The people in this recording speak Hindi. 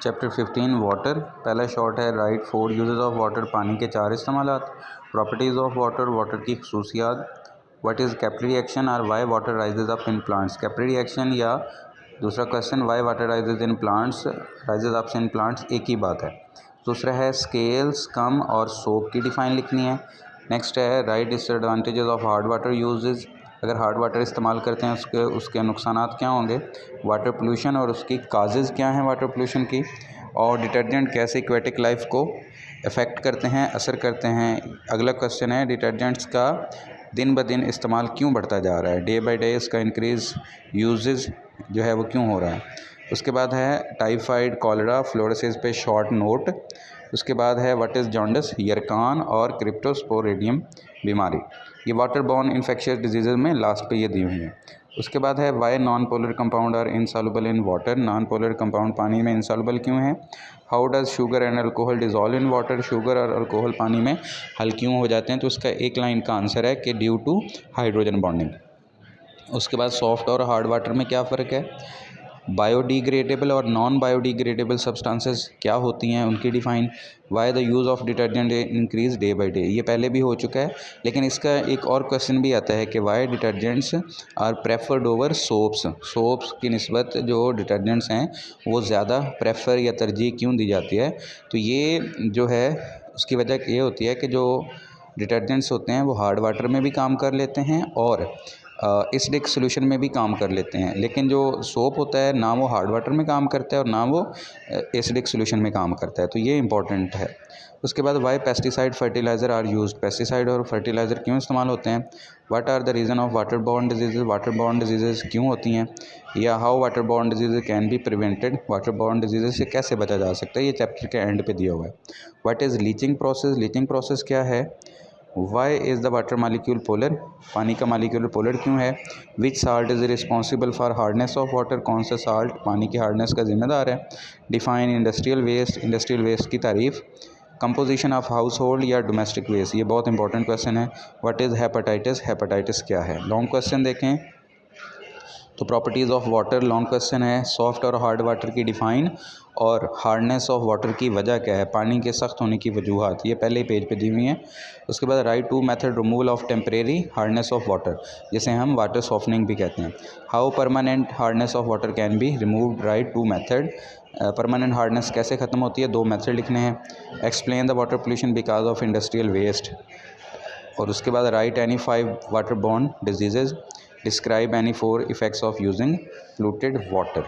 Chapter 15 water. पहला शॉर्ट है राइट 4 यूजेस ऑफ वाटर, पानी के 4 इस्तेमालात। प्रॉपर्टीज़ ऑफ वाटर, वाटर की खसूसियात। व्हाट इज़ कैपिलरी एक्शन और Y water rises up in plants. Capillary action या दूसरा question Y water rises up in plants एक ही बात है। दूसरा है स्केल्स, कम और सोप की डिफ़ाइन लिखनी है। नेक्स्ट है right disadvantages of hard water uses. अगर हार्ड वाटर इस्तेमाल करते हैं उसके नुकसानात क्या होंगे। वाटर पोल्यूशन और उसकी काजेज़ क्या हैं वाटर पोल्यूशन की। और डिटर्जेंट कैसे एक्वेटिक लाइफ को अफेक्ट करते हैं, असर करते हैं। अगला क्वेश्चन है डिटर्जेंट्स का दिन ब दिन इस्तेमाल क्यों बढ़ता जा रहा है, डे बाय डे इसका इंक्रीज़ यूजेस जो है वो क्यों हो रहा है। उसके बाद है टाइफाइड, कॉलरा, फ्लोरोसिस पे शॉर्ट नोट। उसके बाद है व्हाट इज़ जॉन्डिस, यरकान और क्रिप्टोस्पोरेडियम बीमारी। ये वाटर बॉर्न इन्फेक्शियस डिजीज़ में लास्ट पे ये दी हुई हैं। उसके बाद है why non polar compound are insoluble in water. Non polar compound पानी में इनसॉल्युबल क्यों है। How does sugar and alcohol dissolve in water. Sugar और अल्कोहल पानी में हल क्यों हो जाते हैं, तो उसका एक लाइन का आंसर है कि ड्यू टू हाइड्रोजन बॉन्डिंग। उसके बाद सॉफ्ट और हार्ड वाटर में क्या फ़र्क है। बायोडिग्रेडेबल और नॉन बायोडिग्रेडेबल सब्सटेंसेस क्या होती हैं, उनकी define. Why the use of detergent increase day by day, ये पहले भी हो चुका है, लेकिन इसका एक और क्वेश्चन भी आता है कि why detergents are preferred over soaps. Soaps की निस्बत जो डिटर्जेंट्स हैं वो ज़्यादा प्रेफर या तरजीह क्यों दी जाती है। तो ये जो है उसकी वजह ये होती है कि जो डिटर्जेंट्स होते हैं वो हार्ड वाटर में भी काम कर लेते हैं और एसिडिक सोल्यूशन में भी काम कर लेते हैं, लेकिन जो सोप होता है ना वो हार्ड वाटर में काम करता है और ना वो एसिडिक सोल्यूशन में काम करता है, तो ये इंपॉर्टेंट है। उसके बाद why pesticide fertiliser are used. Pesticide और फर्टिलाइज़र क्यों इस्तेमाल होते हैं। What are the reason of water borne disease. Water borne disease क्यों होती हैं, या how water borne disease can be prevented. Water borne disease से कैसे बचा जा सकता है, ये चैप्टर के एंड पे दिया हुआ है। What is leaching process. Leaching process क्या है। Why is the water molecule polar. पानी का मालिक्यूल पोलर क्यों है। Which salt is responsible for hardness of water. कौन सा साल्ट पानी की हार्डनेस का जिम्मेदार है। Define industrial waste. Industrial waste की तारीफ़। कंपोजिशन ऑफ हाउस होल्ड या डोमेस्टिक वेस्ट, ये बहुत इंपॉर्टेंट क्वेश्चन है। What is hepatitis. हेपेटाइटिस क्या है। लॉन्ग क्वेश्चन देखें तो properties of water long question है। सॉफ्ट और हार्ड वाटर की डिफ़ाइन और हार्डनेस ऑफ वाटर की वजह क्या है, पानी के सख्त होने की वजूहत, ये पहले ही पेज पे दी हुई हैं। उसके बाद write two method removal of temporary hardness of water, जिसे हम वाटर सॉफ्टनिंग भी कहते हैं। How permanent hardness of water can be removed. Write two method. Permanent hardness कैसे ख़त्म होती है, 2 मेथड लिखने हैं। Explain the water pollution because of industrial waste. और उसके बाद write any 5 water borne disease. Describe any 4 effects of using polluted water.